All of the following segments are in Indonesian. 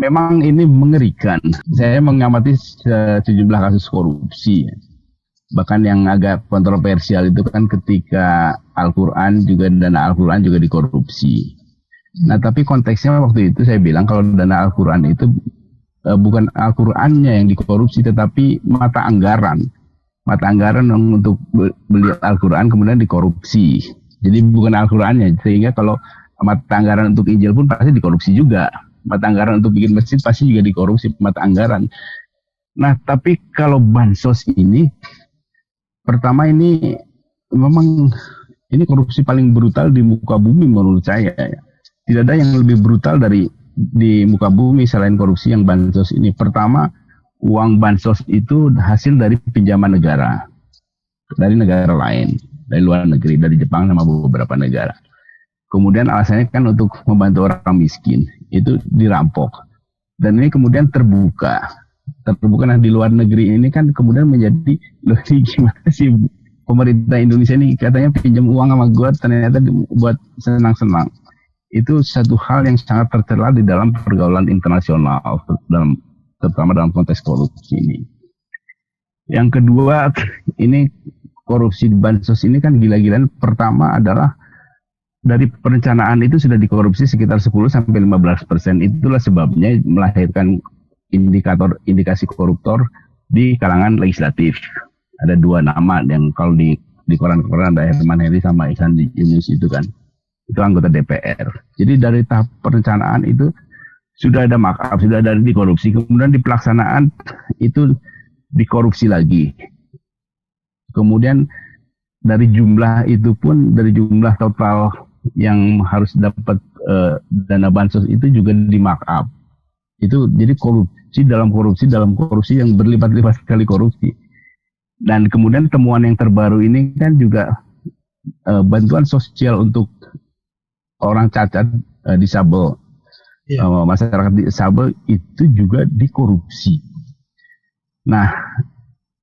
memang ini mengerikan. Saya mengamati sejumlah kasus korupsi. Bahkan yang agak kontroversial itu kan ketika Al-Quran juga, dana Al-Quran juga dikorupsi. Nah, tapi konteksnya waktu itu saya bilang kalau dana Al-Quran itu bukan Al-Qurannya yang dikorupsi, tetapi mata anggaran. Mata anggaran untuk beli Al-Quran kemudian dikorupsi. Jadi bukan Al-Qurannya, sehingga kalau mata anggaran untuk Injil pun pasti dikorupsi juga. Mata anggaran untuk bikin masjid pasti juga dikorupsi mata anggaran. Nah, tapi kalau bansos ini, pertama ini memang ini korupsi paling brutal di muka bumi menurut saya. Tidak ada yang lebih brutal dari di muka bumi selain korupsi yang bansos ini. Pertama, uang bansos itu hasil dari pinjaman negara. Dari negara lain, dari luar negeri, dari Jepang sama beberapa negara. Kemudian alasannya kan untuk membantu orang miskin, itu dirampok. Dan ini kemudian terbuka. Nah di luar negeri ini kan kemudian menjadi, loh ini gimana sih pemerintah Indonesia ini katanya pinjam uang sama gue, ternyata buat senang-senang. Itu satu hal yang sangat tercela di dalam pergaulan internasional, terutama dalam konteks korupsi ini. Yang kedua, ini korupsi bansos ini kan gila-gilaan. Pertama adalah dari perencanaan itu sudah dikorupsi sekitar 10-15%. Itulah sebabnya melahirkan indikasi koruptor di kalangan legislatif. Ada dua nama yang kalau di koran-koran ada Herman Heri sama Ihsan Yunus itu kan. Itu anggota DPR. Jadi dari tahap perencanaan itu sudah ada markup, sudah ada dikorupsi. Kemudian di pelaksanaan itu dikorupsi lagi. Kemudian dari jumlah itu pun, dari jumlah total yang harus dapat dana bansos itu juga di markup. Itu jadi korupsi dalam korupsi yang berlipat-lipat sekali korupsi. Dan kemudian temuan yang terbaru ini kan juga bantuan sosial untuk orang cacat, disabel, masyarakat disabel itu juga dikorupsi. Nah,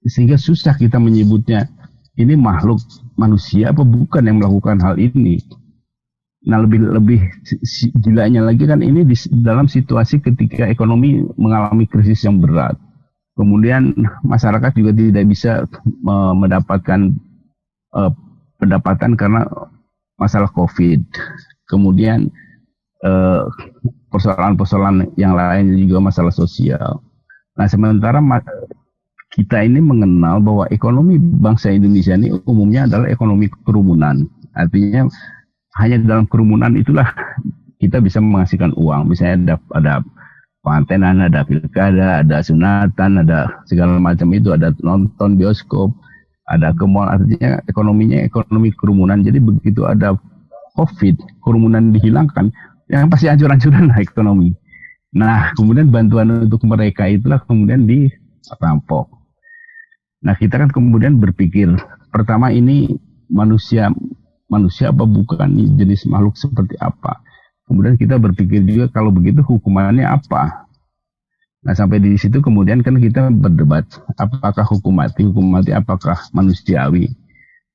sehingga susah kita menyebutnya ini makhluk manusia apa bukan yang melakukan hal ini. Nah, lebih gilanya lagi kan ini di dalam situasi ketika ekonomi mengalami krisis yang berat. Kemudian masyarakat juga tidak bisa mendapatkan pendapatan karena masalah COVID. Kemudian persoalan-persoalan yang lain juga masalah sosial. Nah, sementara kita ini mengenal bahwa ekonomi bangsa Indonesia ini umumnya adalah ekonomi kerumunan. Artinya hanya dalam kerumunan itulah kita bisa menghasilkan uang. Misalnya ada pengantenan, ada pilkada, ada sunatan, ada segala macam itu, ada nonton bioskop, ada ke mall. Artinya ekonominya ekonomi kerumunan. Jadi begitu ada COVID, kerumunan dihilangkan, yang pasti hancur-hancuran lah ekonomi. Nah, kemudian bantuan untuk mereka itulah kemudian dirampok. Nah, kita kan kemudian berpikir, pertama ini manusia apa bukan, ini jenis makhluk seperti apa. Kemudian kita berpikir juga kalau begitu hukumannya apa. Nah, sampai di situ kemudian kan kita berdebat, apakah hukum mati apakah manusiawi.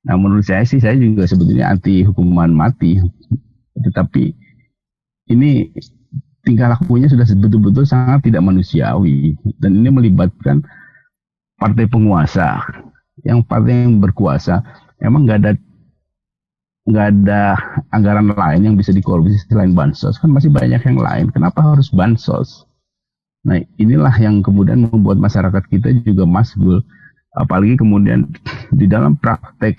Nah, menurut saya sih, saya juga sebetulnya anti hukuman mati. Tetapi ini tingkah lakunya sudah betul-betul sangat tidak manusiawi. Dan ini melibatkan partai penguasa. Yang partai yang berkuasa, emang nggak ada anggaran lain yang bisa dikorupsi selain bansos. Kan masih banyak yang lain. Kenapa harus bansos? Nah, inilah yang kemudian membuat masyarakat kita juga masgul. Apalagi kemudian di dalam praktek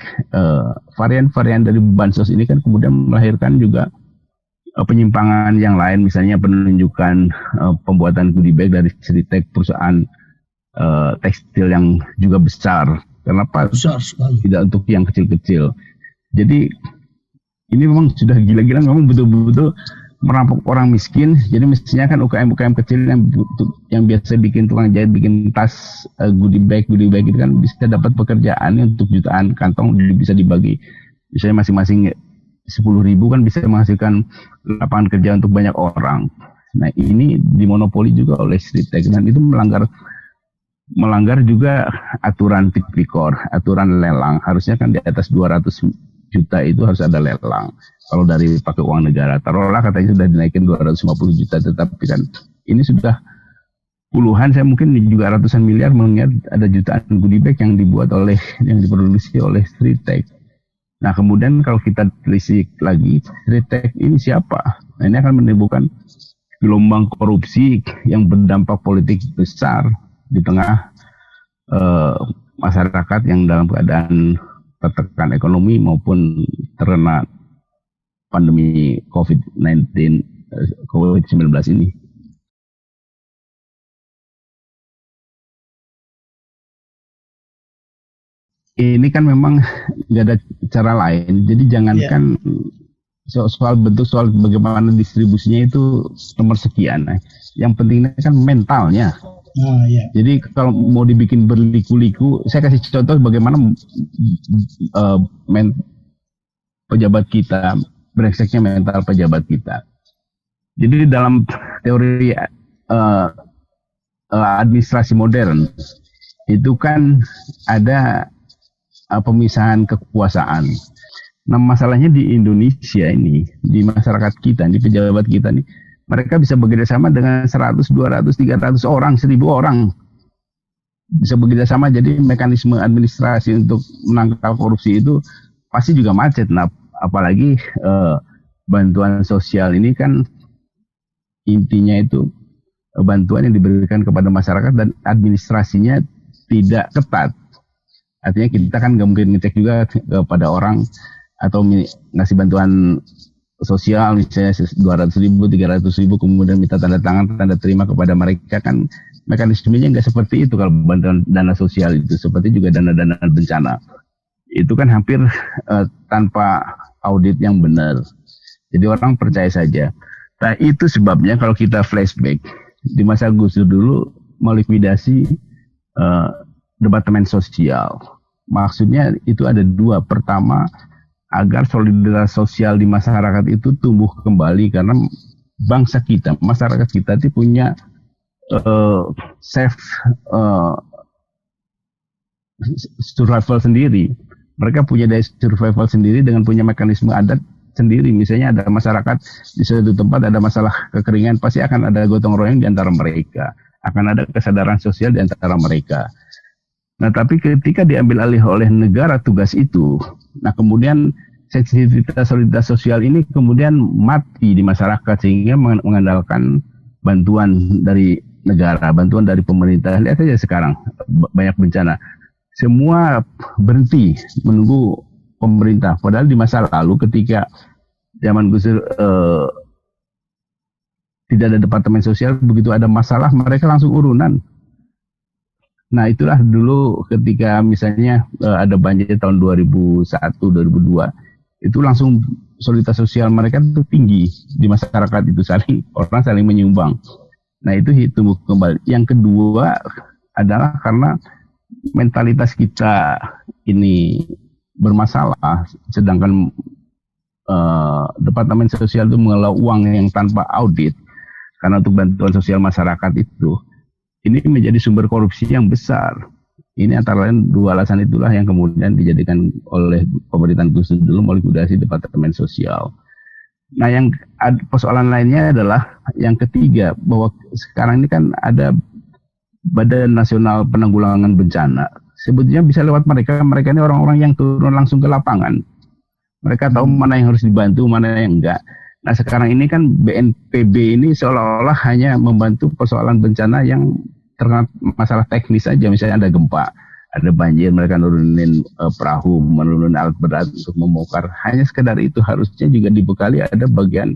varian-varian dari bansos ini kan kemudian melahirkan juga penyimpangan yang lain. Misalnya penunjukan pembuatan goodie bag dari Sritek, perusahaan tekstil yang juga besar. Kenapa? Besar sekali. Tidak untuk yang kecil-kecil. Jadi ini memang sudah gila-gila, memang betul-betul merampok orang miskin. Jadi mestinya kan UKM kecil yang biasa bikin tukang jahit, bikin tas, goodie bag itu kan bisa dapat pekerjaan untuk jutaan kantong, bisa dibagi. Misalnya masing-masing 10.000 kan bisa menghasilkan lapangan kerja untuk banyak orang. Nah, ini dimonopoli juga oleh Sritek dan itu melanggar juga aturan tipikor, aturan lelang. Harusnya kan di atas 200 juta itu harus ada lelang. Kalau dari pakai uang negara, taruhlah katanya sudah dinaikin 250 juta, tetapi kan Ini sudah puluhan, saya mungkin juga ratusan miliar, mengingat ada jutaan goodie bag yang diproduksi oleh Street Tech. Nah kemudian kalau kita telisik lagi, Street Tech ini siapa? Nah, ini akan menimbulkan gelombang korupsi yang berdampak politik besar di tengah masyarakat yang dalam keadaan tertekan ekonomi maupun terkena pandemi COVID-19 ini. Ini kan memang nggak ada cara lain, jadi jangankan soal bagaimana distribusinya itu nomor sekian. Nah, yang pentingnya kan mentalnya. Jadi kalau mau dibikin berliku-liku, saya kasih contoh bagaimana pejabat kita, brengseknya mental pejabat kita. Jadi dalam teori administrasi modern itu kan ada pemisahan kekuasaan. Nah masalahnya di Indonesia ini, di masyarakat kita, di pejabat kita nih, mereka bisa bekerja sama dengan 100, 200, 300 orang, 1000 orang. Bisa bekerja sama, jadi mekanisme administrasi untuk menangkal korupsi itu pasti juga macet. Nah apalagi bantuan sosial ini kan intinya itu bantuan yang diberikan kepada masyarakat dan administrasinya tidak ketat. Artinya kita kan nggak mungkin ngecek juga kepada orang atau ngasih bantuan sosial misalnya 200.000, 300.000 kemudian minta tanda tangan, tanda terima kepada mereka, kan mekanismenya nggak seperti itu. Kalau bantuan dana sosial itu seperti juga dana-dana bencana itu kan hampir tanpa audit yang benar. Jadi orang percaya saja. Nah itu sebabnya kalau kita flashback di masa Gus Dur dulu melikuidasi Departemen Sosial. Maksudnya itu ada dua. Pertama, agar solidaritas sosial di masyarakat itu tumbuh kembali, karena bangsa kita, masyarakat kita itu punya survival sendiri. Mereka punya daya survival sendiri dengan punya mekanisme adat sendiri. Misalnya ada masyarakat di suatu tempat ada masalah kekeringan, pasti akan ada gotong royong di antara mereka. Akan ada kesadaran sosial di antara mereka. Nah, tapi ketika diambil alih oleh negara tugas itu, nah kemudian sensitivitas solidaritas sosial ini kemudian mati di masyarakat, sehingga mengandalkan bantuan dari negara, bantuan dari pemerintah. Lihat saja sekarang banyak bencana, semua berhenti menunggu pemerintah. Padahal di masa lalu ketika zaman Gus Dur tidak ada departemen sosial, begitu ada masalah mereka langsung urunan. Nah itulah dulu ketika misalnya ada banjir tahun 2001, 2002, itu langsung solidaritas sosial mereka itu tinggi di masyarakat, itu orang saling menyumbang. Nah itu tumbuh kembali. Yang kedua adalah karena mentalitas kita ini bermasalah, sedangkan Departemen Sosial itu mengelola uang yang tanpa audit, karena untuk bantuan sosial masyarakat itu, ini menjadi sumber korupsi yang besar. Ini antara lain dua alasan itulah yang kemudian dijadikan oleh pemerintahan Gus Dur dulu melikuidasi Departemen Sosial. Nah yang persoalan lainnya adalah yang ketiga, bahwa sekarang ini kan ada Badan Nasional Penanggulangan Bencana. Sebetulnya bisa lewat mereka ini orang-orang yang turun langsung ke lapangan. Mereka tahu mana yang harus dibantu, mana yang enggak. Nah sekarang ini kan BNPB ini seolah-olah hanya membantu persoalan bencana yang terkena masalah teknis saja. Misalnya ada gempa, ada banjir, mereka nurunin perahu, menurunin alat berat untuk membongkar. Hanya sekedar itu. Harusnya juga dibekali ada bagian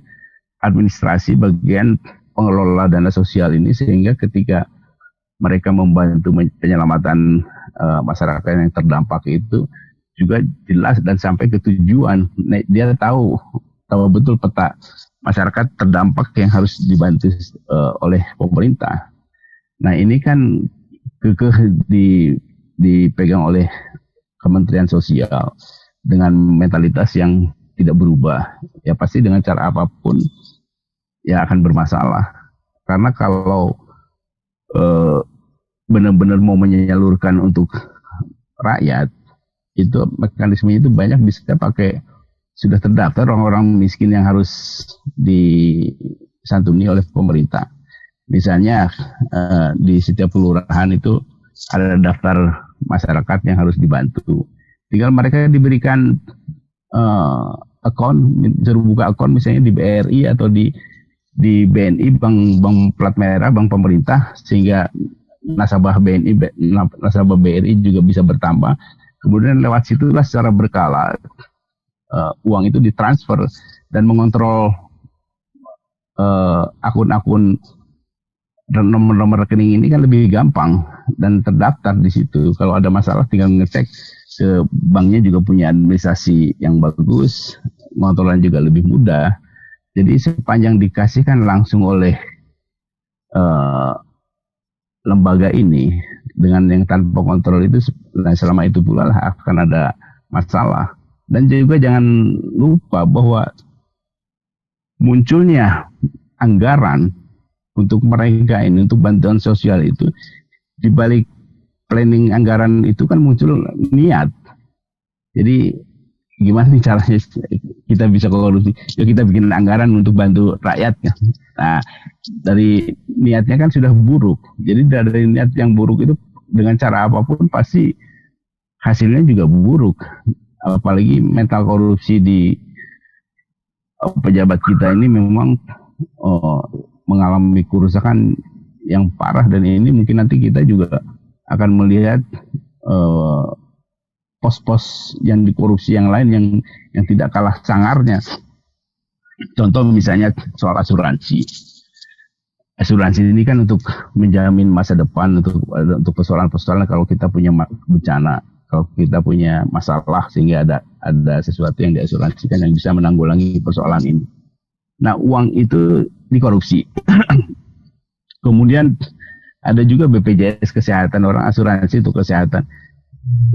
administrasi, bagian pengelola dana sosial ini, sehingga ketika mereka membantu penyelamatan masyarakat yang terdampak itu juga jelas dan sampai ke tujuan. Dia tahu betul peta masyarakat terdampak yang harus dibantu oleh pemerintah. Nah ini kan dipegang oleh Kementerian Sosial dengan mentalitas yang tidak berubah. Ya pasti dengan cara apapun ya akan bermasalah. Karena kalau benar-benar mau menyalurkan untuk rakyat, itu mekanismenya itu banyak bisa pakai, sudah terdaftar orang-orang miskin yang harus disantuni oleh pemerintah. Misalnya di setiap kelurahan itu ada daftar masyarakat yang harus dibantu. Tinggal mereka diberikan akun, suruh buka akun misalnya di BRI atau di BNI, bank plat merah, bank pemerintah, sehingga nasabah BNI, nasabah BRI juga bisa bertambah. Kemudian lewat situlah secara berkala uang itu ditransfer dan mengontrol akun-akun dan nomor rekening ini kan lebih gampang dan terdaftar di situ. Kalau ada masalah tinggal ngecek ke banknya, juga punya administrasi yang bagus, pengontrolan juga lebih mudah. Jadi sepanjang dikasihkan langsung oleh lembaga ini dengan yang tanpa kontrol itu, selama itu pula lah akan ada masalah. Dan juga jangan lupa bahwa munculnya anggaran untuk mereka ini, untuk bantuan sosial itu, di balik planning anggaran itu kan muncul niat. Jadi gimana nih caranya kita bisa korupsi? Ya kita bikin anggaran untuk bantu rakyat kan. Nah, dari niatnya kan sudah buruk. Jadi dari niat yang buruk itu, dengan cara apapun pasti hasilnya juga buruk. Apalagi mental korupsi di pejabat kita ini memang mengalami kerusakan yang parah, dan ini mungkin nanti kita juga akan melihat pos-pos yang dikorupsi yang lain yang tidak kalah sangarnya. Contoh misalnya soal asuransi. Asuransi ini kan untuk menjamin masa depan untuk persoalan-persoalan kalau kita punya bencana, kalau kita punya masalah, sehingga ada sesuatu yang diasuransikan yang bisa menanggulangi persoalan ini. Nah, uang itu dikorupsi. Kemudian ada juga BPJS kesehatan, orang asuransi untuk kesehatan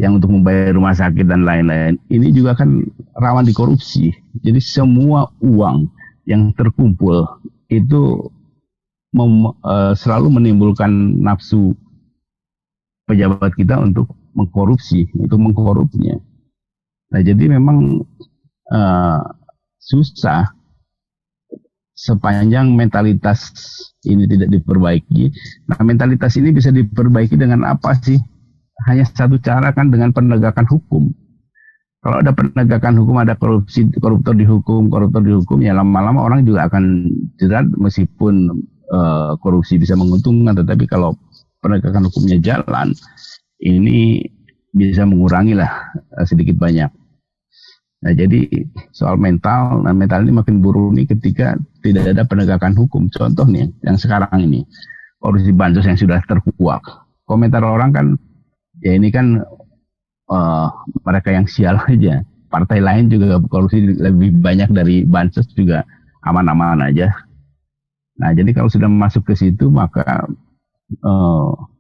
yang untuk membayar rumah sakit dan lain-lain. Ini juga kan rawan dikorupsi. Jadi semua uang yang terkumpul itu selalu menimbulkan nafsu pejabat kita untuk mengkorupsi, untuk mengkorupnya. Nah, jadi memang susah sepanjang mentalitas ini tidak diperbaiki. Nah, mentalitas ini bisa diperbaiki dengan apa sih? Hanya satu cara kan, dengan penegakan hukum. Kalau ada penegakan hukum, ada koruptor dihukum, ya lama-lama orang juga akan jerat, meskipun korupsi bisa menguntungkan, tetapi kalau penegakan hukumnya jalan, ini bisa mengurangi lah sedikit banyak. Nah, jadi soal mental ini makin buruk nih ketika tidak ada penegakan hukum. Contoh nih, yang sekarang ini, korupsi bansos yang sudah terkuak. Komentar orang kan, ya ini kan mereka yang sial aja. Partai lain juga korupsi lebih banyak dari bansos, juga aman-aman aja. Nah, jadi kalau sudah masuk ke situ, maka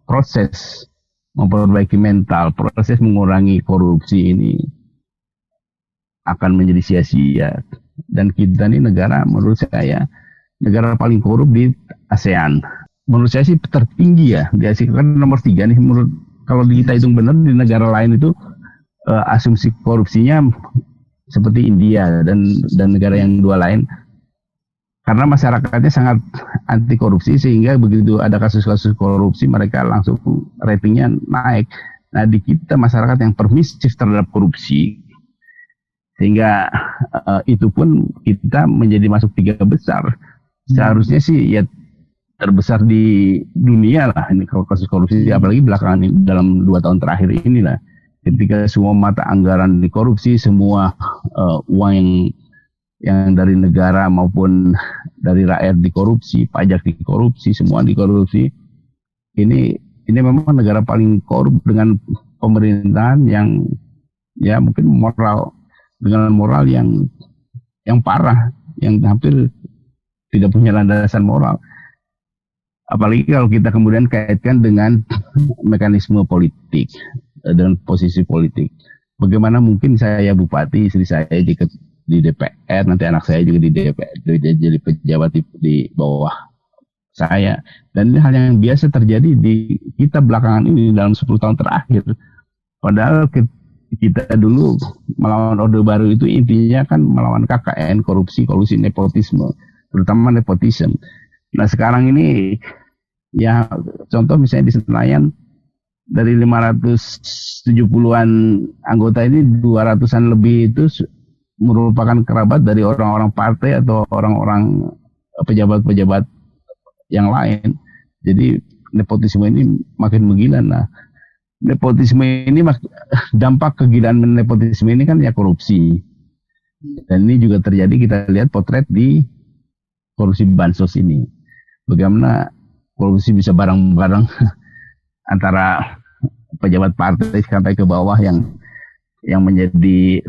proses memperbaiki mental, proses mengurangi korupsi ini akan menjadi sia-sia. Dan kita ini negara, menurut saya, negara paling korup di ASEAN. Menurut saya sih tertinggi ya, di ASEAN kan nomor 3 nih. Menurut, kalau kita hitung benar, di negara lain itu asumsi korupsinya seperti India dan negara yang dua lain. Karena masyarakatnya sangat anti korupsi, sehingga begitu ada kasus-kasus korupsi mereka langsung ratingnya naik. Nah, di kita masyarakat yang permisif terhadap korupsi, sehingga itu pun kita menjadi masuk 3 besar. Seharusnya sih ya terbesar di dunia lah ini kalau kasus korupsi, apalagi belakangan ini, dalam 2 tahun terakhir inilah, ketika semua mata anggaran dikorupsi, semua uang yang dari negara maupun dari rakyat dikorupsi, pajak dikorupsi, semua dikorupsi. Ini memang negara paling korup, dengan pemerintahan yang ya mungkin dengan moral yang parah, yang hampir tidak punya landasan moral. Apalagi kalau kita kemudian kaitkan dengan mekanisme politik, dengan posisi politik. Bagaimana mungkin saya bupati, istri saya di DPR, nanti anak saya juga di DPR, jadi pejabat di bawah saya. Dan ini hal yang biasa terjadi di kita belakangan ini dalam 10 tahun terakhir. Padahal kita dulu melawan Orde Baru itu intinya kan melawan KKN, korupsi, nepotisme, terutama nepotisme. Nah, sekarang ini Ya, contoh misalnya di Senayan dari 570-an anggota ini 200-an lebih itu merupakan kerabat dari orang-orang partai atau orang-orang pejabat-pejabat yang lain. Jadi nepotisme ini makin menggila. Nah, nepotisme ini dampak kegilaan nepotisme ini kan ya korupsi. Dan ini juga terjadi, kita lihat potret di korupsi bansos ini. Bagaimana korupsi bisa bareng-bareng antara pejabat partai sampai ke bawah yang menjadi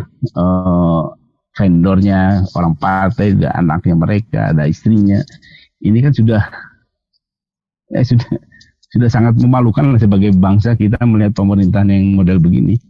vendornya orang partai, ada anaknya mereka, ada istrinya. Ini kan sudah sangat memalukan sebagai bangsa kita melihat pemerintahan yang model begini.